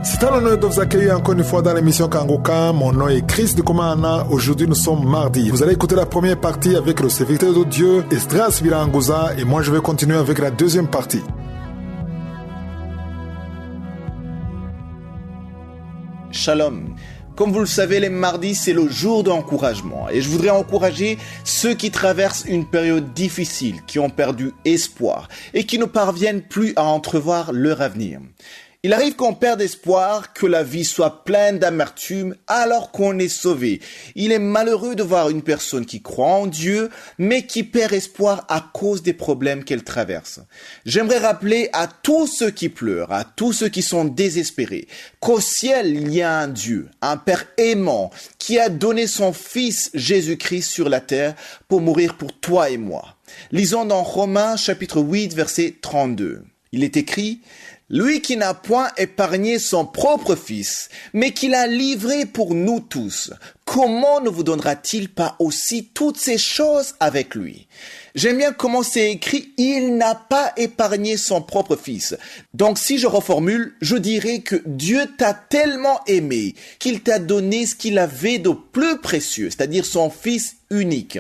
C'est un honneur de vous accueillir encore une fois dans l'émission Kangoka. Mon nom est Chris de Komana. Aujourd'hui, nous sommes mardi. Vous allez écouter la première partie avec le serviteur de Dieu, Esdras Virangoza, et moi je vais continuer avec la deuxième partie. Shalom. Comme vous le savez, les mardis, c'est le jour d'encouragement. Et je voudrais encourager ceux qui traversent une période difficile, qui ont perdu espoir et qui ne parviennent plus à entrevoir leur avenir. Il arrive qu'on perde espoir, que la vie soit pleine d'amertume alors qu'on est sauvé. Il est malheureux de voir une personne qui croit en Dieu, mais qui perd espoir à cause des problèmes qu'elle traverse. J'aimerais rappeler à tous ceux qui pleurent, à tous ceux qui sont désespérés, qu'au ciel, il y a un Dieu, un Père aimant, qui a donné son Fils Jésus-Christ sur la terre pour mourir pour toi et moi. Lisons dans Romains chapitre 8, verset 32. Il est écrit: lui qui n'a point épargné son propre Fils, mais qui l'a livré pour nous tous, comment ne vous donnera-t-il pas aussi toutes ces choses avec lui? J'aime bien comment c'est écrit, il n'a pas épargné son propre Fils. Donc si je reformule, je dirais que Dieu t'a tellement aimé qu'il t'a donné ce qu'il avait de plus précieux, c'est-à-dire son Fils unique.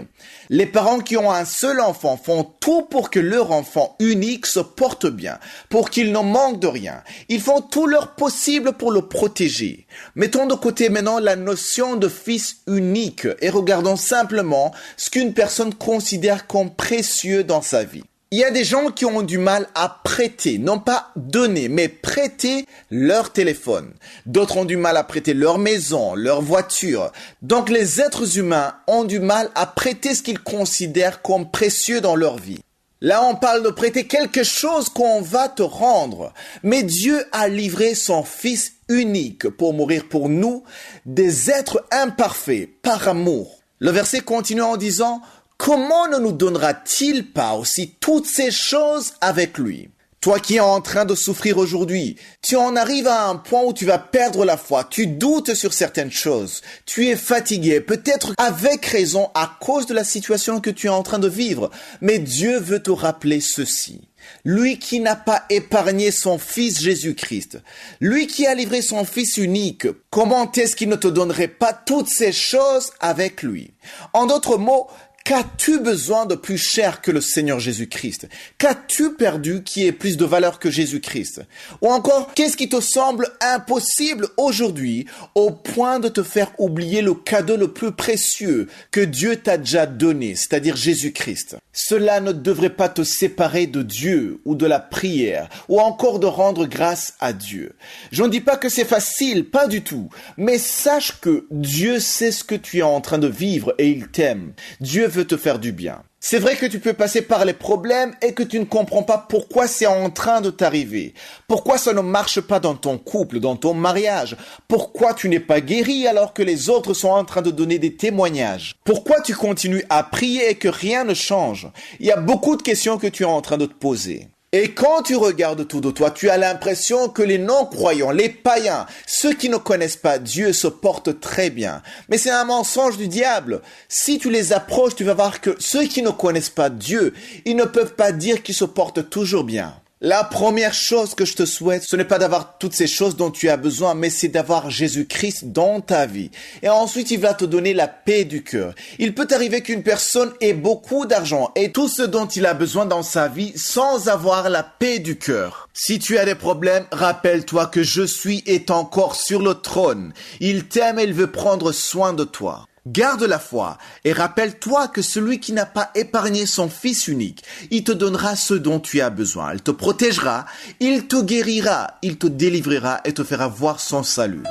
Les parents qui ont un seul enfant font tout pour que leur enfant unique se porte bien, pour qu'il ne manque de rien. Ils font tout leur possible pour le protéger. Mettons de côté maintenant la notion de fils unique et regardons simplement ce qu'une personne considère comme précieux dans sa vie. Il y a des gens qui ont du mal à prêter, non pas donner, mais prêter leur téléphone. D'autres ont du mal à prêter leur maison, leur voiture. Donc les êtres humains ont du mal à prêter ce qu'ils considèrent comme précieux dans leur vie. Là, on parle de prêter quelque chose qu'on va te rendre. Mais Dieu a livré son Fils unique pour mourir pour nous, des êtres imparfaits, par amour. Le verset continue en disant: comment ne nous donnera-t-il pas aussi toutes ces choses avec lui? Toi qui es en train de souffrir aujourd'hui, tu en arrives à un point où tu vas perdre la foi, tu doutes sur certaines choses, tu es fatigué, peut-être avec raison à cause de la situation que tu es en train de vivre, mais Dieu veut te rappeler ceci. Lui qui n'a pas épargné son Fils Jésus-Christ, lui qui a livré son Fils unique, comment est-ce qu'il ne te donnerait pas toutes ces choses avec lui? En d'autres mots, qu'as-tu besoin de plus cher que le Seigneur Jésus-Christ? Qu'as-tu perdu qui ait plus de valeur que Jésus-Christ? Ou encore, qu'est-ce qui te semble impossible aujourd'hui au point de te faire oublier le cadeau le plus précieux que Dieu t'a déjà donné, c'est-à-dire Jésus-Christ? Cela ne devrait pas te séparer de Dieu ou de la prière ou encore de rendre grâce à Dieu. Je ne dis pas que c'est facile, pas du tout, mais sache que Dieu sait ce que tu es en train de vivre et il t'aime. Dieu veut te faire du bien. C'est vrai que tu peux passer par les problèmes et que tu ne comprends pas pourquoi c'est en train de t'arriver. Pourquoi ça ne marche pas dans ton couple, dans ton mariage. Pourquoi tu n'es pas guéri alors que les autres sont en train de donner des témoignages. Pourquoi tu continues à prier et que rien ne change. Il y a beaucoup de questions que tu es en train de te poser. Et quand tu regardes autour de toi, tu as l'impression que les non-croyants, les païens, ceux qui ne connaissent pas Dieu se portent très bien. Mais c'est un mensonge du diable. Si tu les approches, tu vas voir que ceux qui ne connaissent pas Dieu, ils ne peuvent pas dire qu'ils se portent toujours bien. La première chose que je te souhaite, ce n'est pas d'avoir toutes ces choses dont tu as besoin, mais c'est d'avoir Jésus-Christ dans ta vie. Et ensuite, il va te donner la paix du cœur. Il peut arriver qu'une personne ait beaucoup d'argent et tout ce dont il a besoin dans sa vie sans avoir la paix du cœur. Si tu as des problèmes, rappelle-toi que je suis est encore sur le trône. Il t'aime et il veut prendre soin de toi. Garde la foi et rappelle-toi que celui qui n'a pas épargné son Fils unique, il te donnera ce dont tu as besoin. Il te protégera, il te guérira, il te délivrera et te fera voir son salut.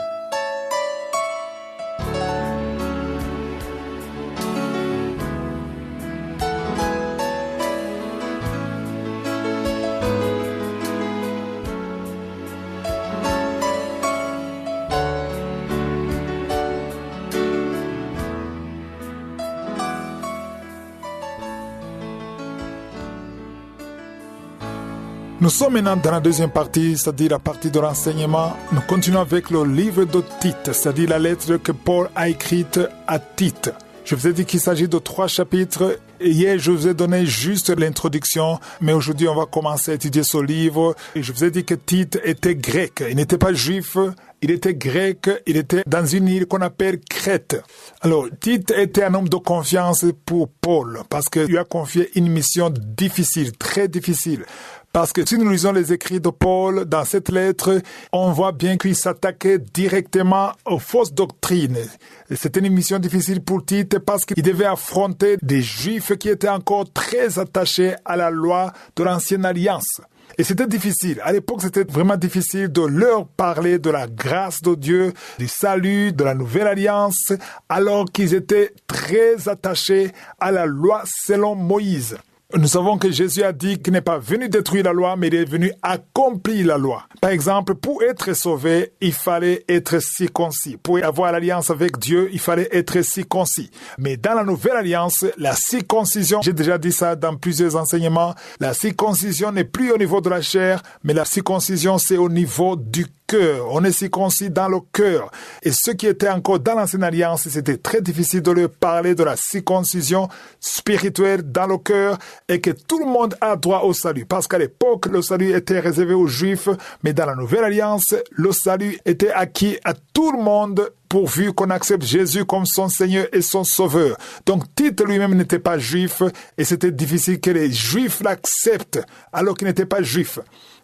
Nous sommes maintenant dans la deuxième partie, c'est-à-dire la partie de l'enseignement. Nous continuons avec le livre de Tite, c'est-à-dire la lettre que Paul a écrite à Tite. Je vous ai dit qu'il s'agit de 3 chapitres Hier, je vous ai donné juste l'introduction, mais aujourd'hui, on va commencer à étudier ce livre. Et je vous ai dit que Tite était grec. Il n'était pas juif, il était grec, il était dans une île qu'on appelle Crète. Alors, Tite était un homme de confiance pour Paul, parce qu'il lui a confié une mission difficile, très difficile. Parce que si nous lisons les écrits de Paul dans cette lettre, on voit bien qu'il s'attaquait directement aux fausses doctrines. C'était une mission difficile pour Tite parce qu'il devait affronter des Juifs qui étaient encore très attachés à la loi de l'Ancienne Alliance. Et c'était difficile. À l'époque, c'était vraiment difficile de leur parler de la grâce de Dieu, du salut, de la nouvelle alliance, alors qu'ils étaient très attachés à la loi selon Moïse. Nous savons que Jésus a dit qu'il n'est pas venu détruire la loi, mais il est venu accomplir la loi. Par exemple, pour être sauvé, il fallait être circoncis. Pour avoir l'alliance avec Dieu, il fallait être circoncis. Mais dans la nouvelle alliance, la circoncision, j'ai déjà dit ça dans plusieurs enseignements, la circoncision n'est plus au niveau de la chair, mais la circoncision, c'est au niveau du cœur. On est circoncis dans le cœur. Et ceux qui étaient encore dans l'ancienne alliance, c'était très difficile de leur parler de la circoncision spirituelle dans le cœur et que tout le monde a droit au salut. Parce qu'à l'époque, le salut était réservé aux Juifs, mais dans la nouvelle alliance, le salut était acquis à tout le monde pourvu qu'on accepte Jésus comme son Seigneur et son Sauveur. Donc Tite lui-même n'était pas juif et c'était difficile que les Juifs l'acceptent alors qu'il n'était pas juif.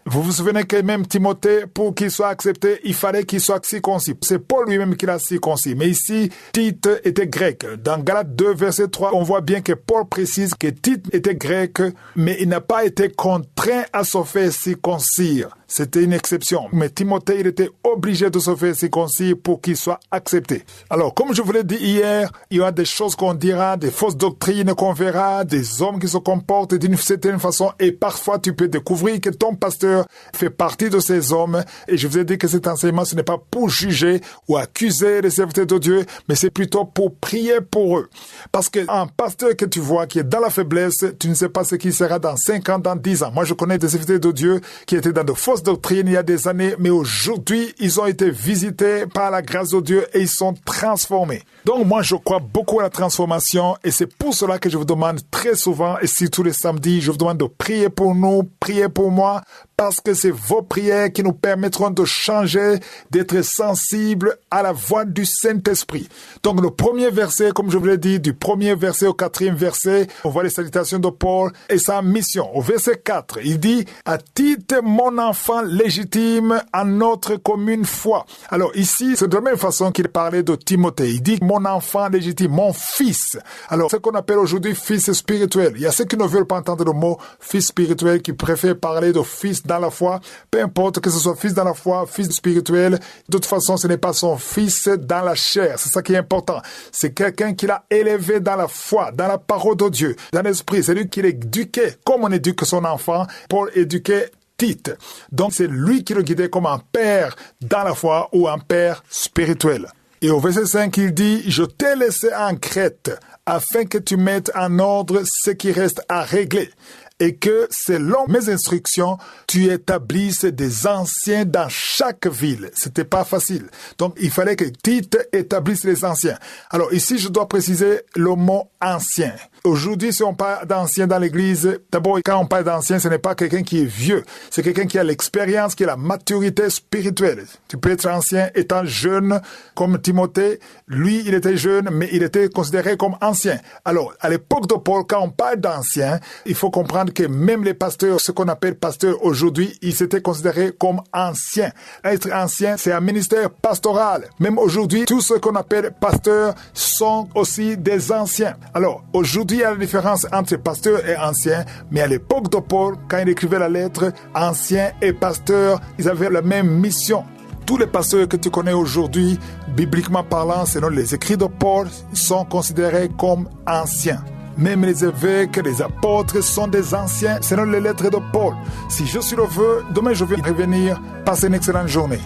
Vous vous souvenez que même Timothée, pour qu'il soit accepté, il fallait qu'il soit circoncis. C'est Paul lui-même qui l'a circoncis. Mais ici, Tite était grec. Dans Galates 2, verset 3, on voit bien que Paul précise que Tite était grec, mais il n'a pas été contraint à se faire circoncire. C'était une exception. Mais Timothée, il était obligé de se faire circoncire pour qu'il soit accepté. Alors, comme je vous l'ai dit hier, il y aura des choses qu'on dira, des fausses doctrines qu'on verra, des hommes qui se comportent d'une certaine façon, et parfois tu peux découvrir que ton pasteur fait partie de ces hommes. Et je vous ai dit que cet enseignement, ce n'est pas pour juger ou accuser les serviteurs de Dieu, mais c'est plutôt pour prier pour eux. Parce qu'un pasteur que tu vois qui est dans la faiblesse, tu ne sais pas ce qu'il sera dans 5 ans, dans 10 ans. Moi, je connais des serviteurs de Dieu qui étaient dans de fausses doctrines il y a des années, mais aujourd'hui, ils ont été visités par la grâce de Dieu et ils sont transformés. Donc, moi, je crois beaucoup à la transformation et c'est pour cela que je vous demande très souvent, et surtout les samedis, je vous demande de prier pour nous, prier pour moi, parce que c'est vos prières qui nous permettront de changer, d'être sensibles à la voix du Saint-Esprit. Donc, le premier verset, comme je vous l'ai dit, du premier verset au 4e verset, on voit les salutations de Paul et sa mission. Au verset 4, il dit « À Tite, mon enfant légitime, à notre commune foi ». Alors ici, c'est de la même façon qu'il parlait de Timothée. Il dit « Mon enfant légitime, mon fils ». Alors, ce qu'on appelle aujourd'hui fils spirituel. Il y a ceux qui ne veulent pas entendre le mot fils spirituel, qui préfèrent parler de fils dans la foi, peu importe que ce soit fils dans la foi, fils spirituel, de toute façon, ce n'est pas son fils dans la chair. C'est ça qui est important. C'est quelqu'un qui l'a élevé dans la foi, dans la parole de Dieu, dans l'esprit. C'est lui qui l'éduquait, comme on éduque son enfant. Paul éduquait Tite. Donc, c'est lui qui le guidait comme un père dans la foi ou un père spirituel. Et au verset 5, il dit « Je t'ai laissé en Crète, afin que tu mettes en ordre ce qui reste à régler. » Et que, selon mes instructions, tu établisses des anciens dans chaque ville. C'était pas facile. Donc, il fallait que Tite établisse les anciens. Alors, ici, je dois préciser le mot ancien. Aujourd'hui, si on parle d'ancien dans l'église, d'abord, quand on parle d'ancien, ce n'est pas quelqu'un qui est vieux. C'est quelqu'un qui a l'expérience, qui a la maturité spirituelle. Tu peux être ancien étant jeune, comme Timothée. Lui, il était jeune, mais il était considéré comme ancien. Alors, à l'époque de Paul, quand on parle d'ancien, il faut comprendre que même les pasteurs, ce qu'on appelle pasteurs aujourd'hui, ils étaient considérés comme anciens. Être ancien, c'est un ministère pastoral. Même aujourd'hui, tous ceux qu'on appelle pasteurs sont aussi des anciens. Alors, aujourd'hui, il y a la différence entre pasteur et ancien, mais à l'époque de Paul, quand il écrivait la lettre, ancien et pasteur, ils avaient la même mission. Tous les pasteurs que tu connais aujourd'hui, bibliquement parlant, selon les écrits de Paul, sont considérés comme anciens. Même les évêques, les apôtres sont des anciens selon les lettres de Paul. Si je suis le vœu, demain je vais revenir. Passez une excellente journée.